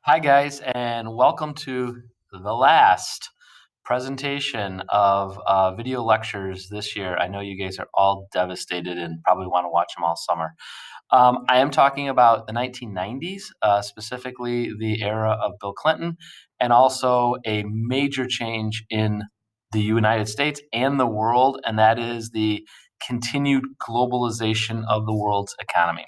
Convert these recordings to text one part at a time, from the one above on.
Hi, guys, and welcome to the last presentation of video lectures this year. I know you guys are all devastated and probably want to watch them all summer. I am talking about the 1990s, specifically the era of Bill Clinton, and also a major change in the United States and the world, and that is the continued globalization of the world's economy.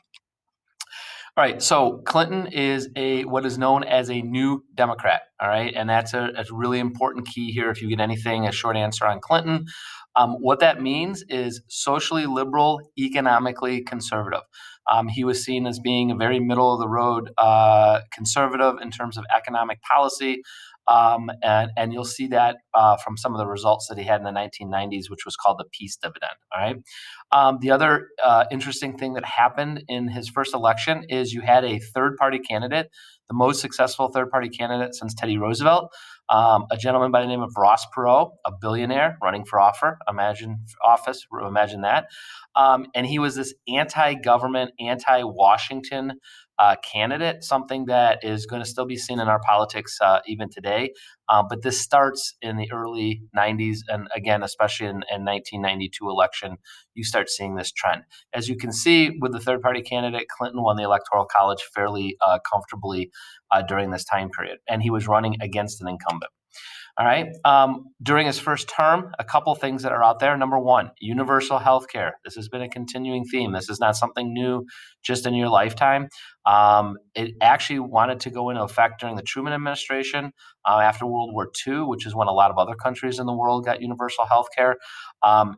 All right, so Clinton is what is known as a new Democrat. All right, and that's a really important key here. If you get anything, a short answer on Clinton. What that means is socially liberal, economically conservative. He was seen as being a very middle of the road conservative in terms of economic policy. And you'll see that from some of the results that he had in the 1990s, which was called the peace dividend. All right. The other interesting thing that happened in his first election is you had a third-party candidate, the most successful third-party candidate since Teddy Roosevelt, a gentleman by the name of Ross Perot, a billionaire running for office. Imagine that. And he was this anti-government, anti-Washington candidate, something that is going to still be seen in our politics even today. But this starts in the early 90s, and again, especially in 1992 election, you start seeing this trend. As you can see with the third-party candidate, Clinton won the Electoral College fairly comfortably during this time period, and he was running against an incumbent. All right. During his first term, a couple things that are out there. Number one, universal health care. This has been a continuing theme. This is not something new just in your lifetime. It actually wanted to go into effect during the Truman administration after World War II, which is when a lot of other countries in the world got universal health care.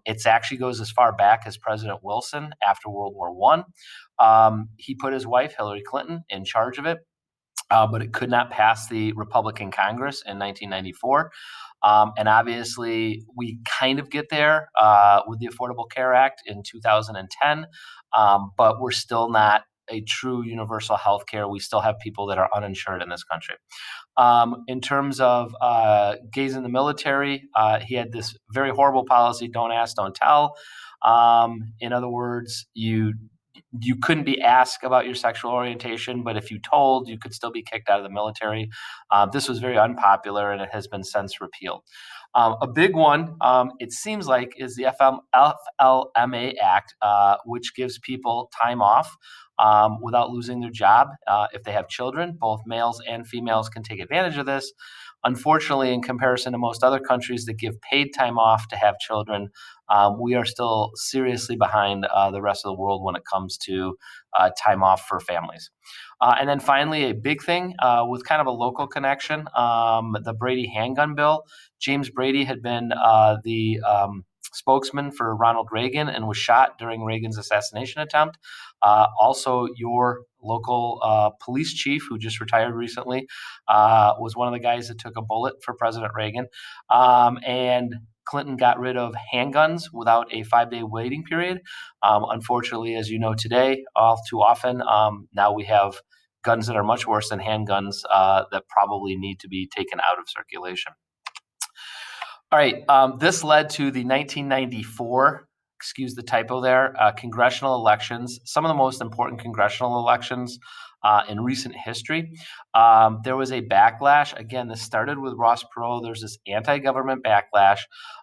It actually goes as far back as President Wilson after World War I. He put his wife, Hillary Clinton, in charge of it. But it could not pass the Republican Congress in 1994. And obviously, we kind of get there with the Affordable Care Act in 2010, but we're still not a true universal health care. We still have people that are uninsured in this country. In terms of gays in the military, he had this very horrible policy, don't ask, don't tell. In other words, you couldn't be asked about your sexual orientation, but if you told, you could still be kicked out of the military. This was very unpopular, and it has been since repealed. A big one, it seems like, is the FLMA Act, which gives people time off without losing their job. If they have children, both males and females can take advantage of this. Unfortunately, in comparison to most other countries that give paid time off to have children, we are still seriously behind the rest of the world when it comes to time off for families. And then finally, a big thing with kind of a local connection, the Brady handgun bill. James Brady had been the spokesman for Ronald Reagan and was shot during Reagan's assassination attempt. Also, your local police chief, who just retired recently, was one of the guys that took a bullet for President Reagan. And Clinton got rid of handguns without a 5-day waiting period. Unfortunately, as you know today, all too often, now we have guns that are much worse than handguns that probably need to be taken out of circulation. All right, this led to the 1994, excuse the typo there, congressional elections, some of the most important congressional elections in recent history. There was a backlash. Again, this started with Ross Perot. There's this anti-government backlash,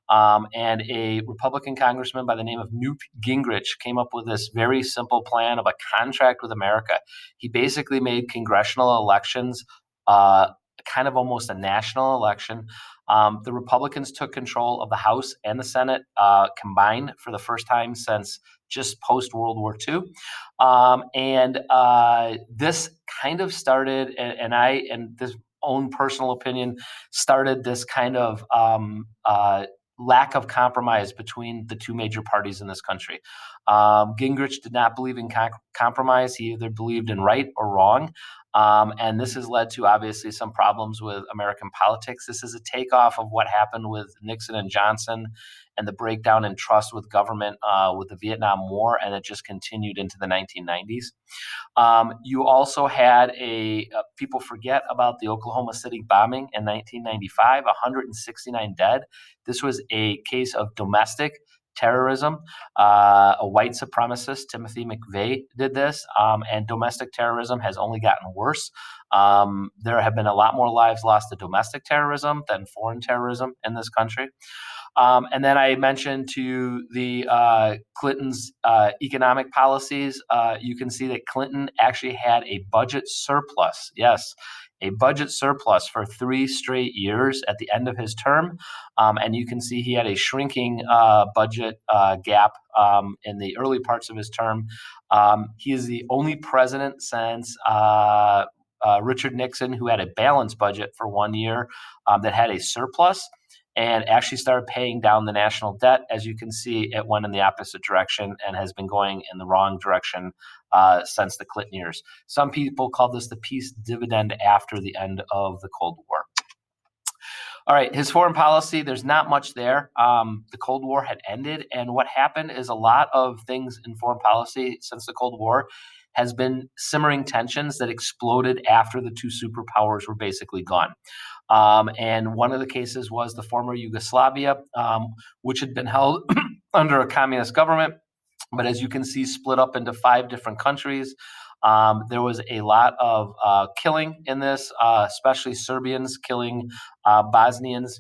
and a Republican congressman by the name of Newt Gingrich came up with this very simple plan of a contract with America. He basically made congressional elections kind of almost a national election. The Republicans took control of the House and the Senate combined for the first time since just post World War II. And this kind of started, and this own personal opinion, started this kind of lack of compromise between the two major parties in this country. Gingrich did not believe in compromise. He either believed in right or wrong. And this has led to obviously some problems with American politics. This is a takeoff of what happened with Nixon and Johnson and the breakdown in trust with government with the Vietnam War, and it just continued into the 1990s. You also had people forget about the Oklahoma City bombing in 1995, 169 dead. This was a case of domestic terrorism. A white supremacist, Timothy McVeigh, did this, and domestic terrorism has only gotten worse. There have been a lot more lives lost to domestic terrorism than foreign terrorism in this country. And then I mentioned to the Clinton's economic policies. You can see that Clinton actually had a budget surplus. Yes, a budget surplus for 3 straight years at the end of his term. And you can see he had a shrinking budget gap in the early parts of his term. He is the only president since Richard Nixon who had a balanced budget for 1 year that had a surplus and actually started paying down the national debt. As you can see, it went in the opposite direction and has been going in the wrong direction since the Clinton years. Some people call this the peace dividend after the end of the Cold War. All right, his foreign policy, there's not much there. The Cold War had ended, and what happened is a lot of things in foreign policy since the Cold War has been simmering tensions that exploded after the two superpowers were basically gone. And one of the cases was the former Yugoslavia, which had been held under a communist government, but as you can see, split up into 5 different countries. There was a lot of killing in this, especially Serbians killing Bosnians.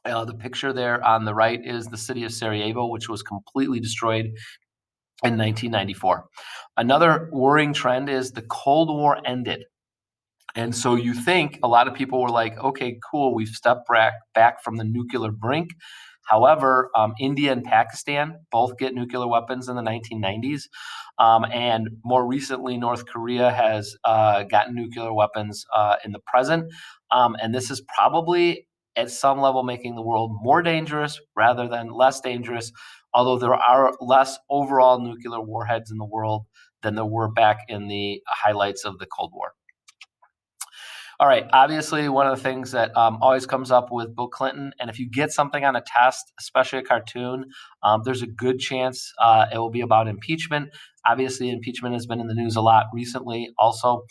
The picture there on the right is the city of Sarajevo, which was completely destroyed in 1994. Another worrying trend is the Cold War ended. And so you think a lot of people were like, okay, cool, we've stepped back from the nuclear brink. However, India and Pakistan both get nuclear weapons in the 1990s. And more recently, North Korea has gotten nuclear weapons in the present. And this is probably at some level making the world more dangerous rather than less dangerous, although there are less overall nuclear warheads in the world than there were back in the highlights of the Cold War. All right, obviously, one of the things that always comes up with Bill Clinton, and if you get something on a test, especially a cartoon, there's a good chance it will be about impeachment. Obviously, impeachment has been in the news a lot recently also.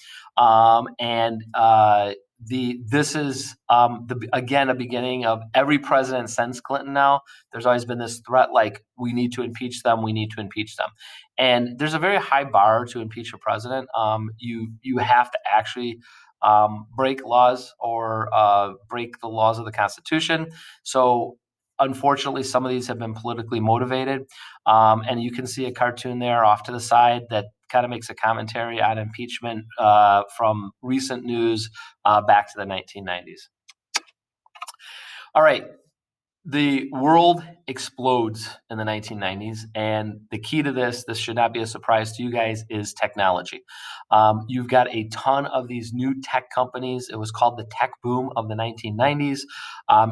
This is, again, a beginning of every president since Clinton now. There's always been this threat like, we need to impeach them, we need to impeach them. And there's a very high bar to impeach a president. You have to actually break laws or break the laws of the Constitution. So unfortunately, some of these have been politically motivated. And you can see a cartoon there off to the side that kind of makes a commentary on impeachment from recent news back to the 1990s. All right. The world explodes in the 1990s, and the key to this should not be a surprise to you guys, is technology. You've got a ton of these new tech companies. It was called the tech boom of the 1990s.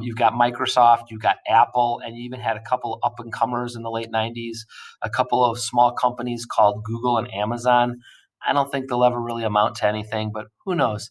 You've got Microsoft, you've got Apple, and you even had a couple of up-and-comers in the late 90s, a couple of small companies called Google and Amazon. I don't think they'll ever really amount to anything, but who knows?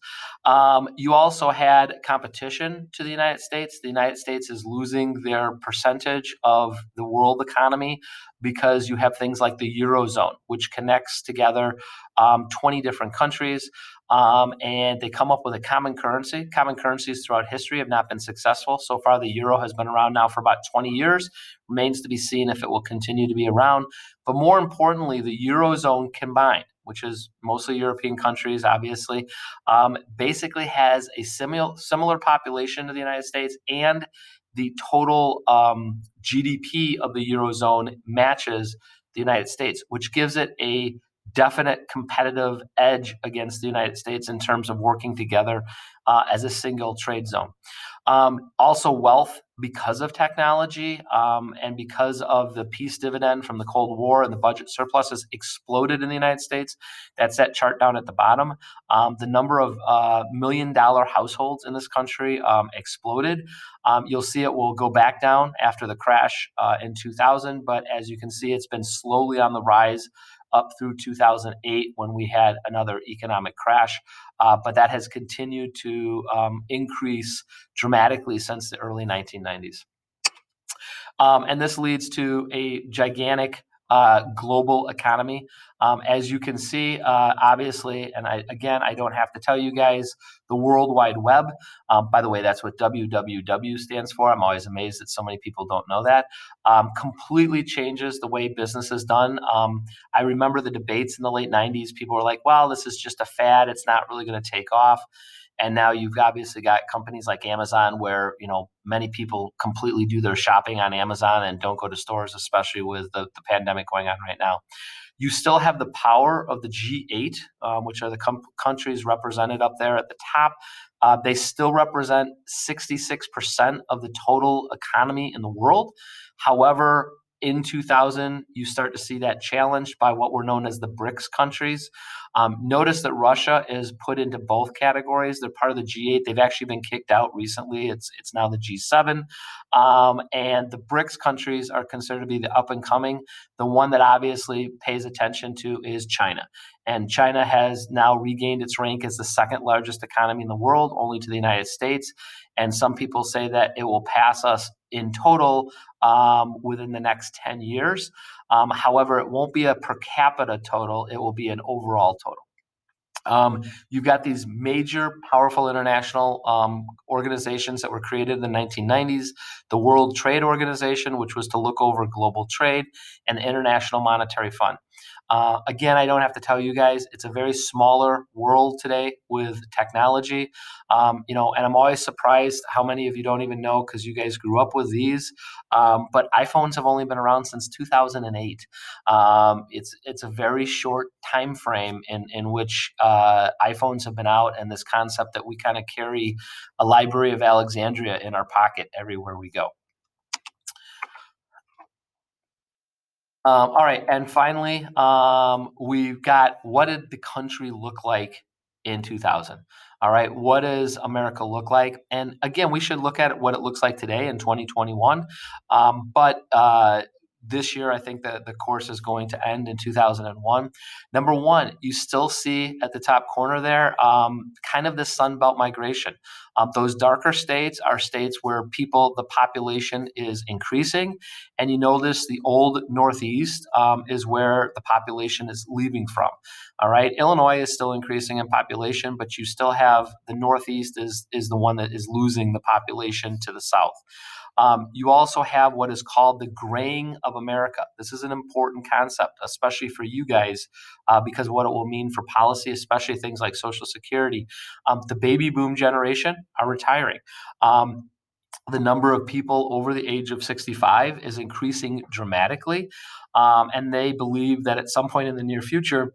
You also had competition to the United States. The United States is losing their percentage of the world economy because you have things like the Eurozone, which connects together 20 different countries. And they come up with a common currency. Common currencies throughout history have not been successful. So far, the euro has been around now for about 20 years. Remains to be seen if it will continue to be around. But more importantly, the Eurozone combined, which is mostly European countries, obviously, basically has a similar population to the United States, and the total GDP of the Eurozone matches the United States, which gives it a definite competitive edge against the United States in terms of working together as a single trade zone. Also wealth, because of technology and because of the peace dividend from the Cold War and the budget surpluses, exploded in the United States. That's that chart down at the bottom. The number of million-dollar households in this country exploded. You'll see it will go back down after the crash in 2000, but as you can see, it's been slowly on the rise up through 2008 when we had another economic crash. But that has continued to increase dramatically since the early 1990s. And this leads to a gigantic global economy. As you can see, obviously, and I don't have to tell you guys, the World Wide Web. By the way, that's what WWW stands for. I'm always amazed that so many people don't know that. Completely changes the way business is done. I remember the debates in the late 90s. People were like, well, this is just a fad. It's not really going to take off. And now you've obviously got companies like Amazon where, many people completely do their shopping on Amazon and don't go to stores, especially with the pandemic going on right now. You still have the power of the G8, which are the countries represented up there at the top. They still represent 66% of the total economy in the world. However, in 2000, you start to see that challenged by what were known as the BRICS countries. Notice that Russia is put into both categories. They're part of the G8. They've actually been kicked out recently. It's now the G7. And the BRICS countries are considered to be the up and coming. The one that obviously pays attention to is China. And China has now regained its rank as the second largest economy in the world, only to the United States. And some people say that it will pass us in total within the next 10 years. However, it won't be a per capita total, it will be an overall total. You've got these major, powerful international organizations that were created in the 1990s, the World Trade Organization, which was to look over global trade, and the International Monetary Fund. Again, I don't have to tell you guys, it's a very smaller world today with technology. And I'm always surprised how many of you don't even know because you guys grew up with these. But iPhones have only been around since 2008. It's a very short time frame in which iPhones have been out, and this concept that we kind of carry a Library of Alexandria in our pocket everywhere we go. All right, and finally, we've got what did the country look like in 2000? All right, what does America look like? And again, we should look at what it looks like today in 2021. But this year, I think that the course is going to end in 2001. Number one, you still see at the top corner there kind of the Sun Belt migration. Those darker states are states where the population is increasing. And you notice the old Northeast is where the population is leaving from. All right. Illinois is still increasing in population, but you still have the Northeast is the one that is losing the population to the South. You also have what is called the graying of America. This is an important concept, especially for you guys, because of what it will mean for policy, especially things like Social Security. The baby boom generation are retiring. The number of people over the age of 65 is increasing dramatically. And they believe that at some point in the near future,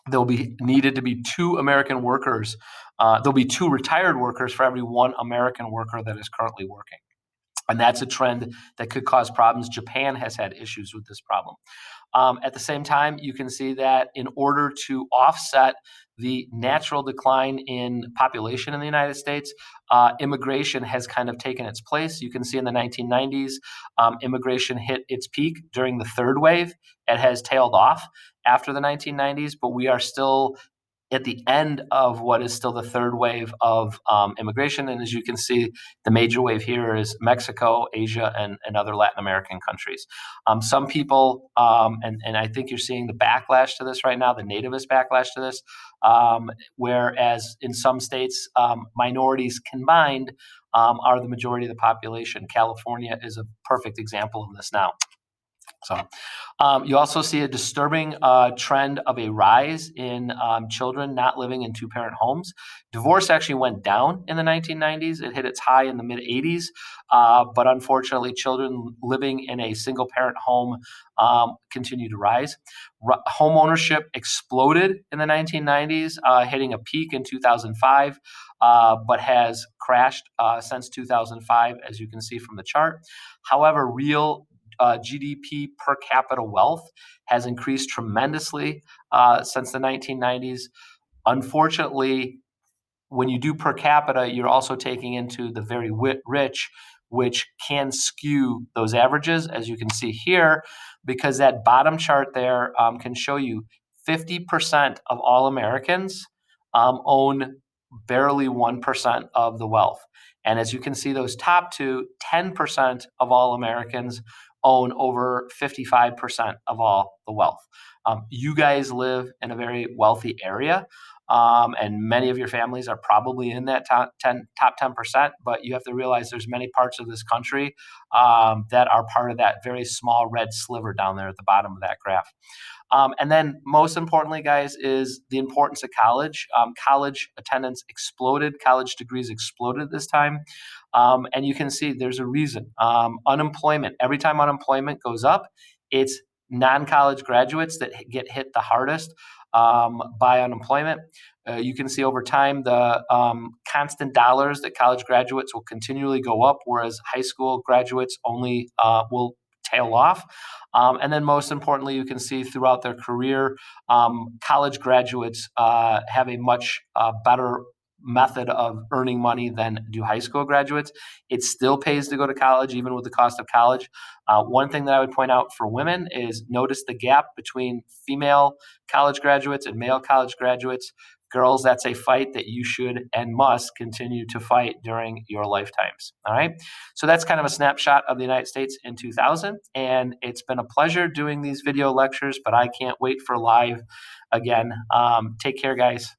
there'll be needed to be two American workers. There'll be two retired workers for every one American worker that is currently working. And that's a trend that could cause problems. Japan has had issues with this problem. At the same time, you can see that in order to offset the natural decline in population in the United States, immigration has kind of taken its place. You can see in the 1990s, immigration hit its peak during the third wave. It has tailed off after the 1990s, but we are still at the end of what is still the third wave of immigration. And as you can see, the major wave here is Mexico, Asia, and other Latin American countries. Some people, and I think you're seeing the backlash to this right now, the nativist backlash to this, whereas in some states, minorities combined are the majority of the population. California is a perfect example of this now. So you also see a disturbing trend of a rise in children not living in two-parent homes. Divorce actually went down in the 1990s. It hit its high in the mid-80s. But unfortunately, children living in a single-parent home continue to rise. Home ownership exploded in the 1990s, hitting a peak in 2005, but has crashed since 2005, as you can see from the chart. However, real GDP per capita wealth has increased tremendously since the 1990s. Unfortunately, when you do per capita, you're also taking into the very rich, which can skew those averages, as you can see here, because that bottom chart there can show you 50% of all Americans own barely 1% of the wealth. And as you can see, those top two, 10% of all Americans own over 55% of all the wealth. You guys live in a very wealthy area. And many of your families are probably in that top 10%, but you have to realize there's many parts of this country that are part of that very small red sliver down there at the bottom of that graph. And then most importantly, guys, is the importance of college. College attendance exploded. College degrees exploded this time. And you can see there's a reason. Unemployment, every time unemployment goes up, it's non-college graduates that get hit the hardest by unemployment. You can see over time the constant dollars that college graduates will continually go up, whereas high school graduates only will tail off. And then most importantly, you can see throughout their career, college graduates have a much better method of earning money than do high school graduates. It still pays to go to college, even with the cost of college. One thing that I would point out for women is notice the gap between female college graduates and male college graduates. Girls, that's a fight that you should and must continue to fight during your lifetimes. All right. So that's kind of a snapshot of the United States in 2000. And it's been a pleasure doing these video lectures, but I can't wait for live again. Take care, guys.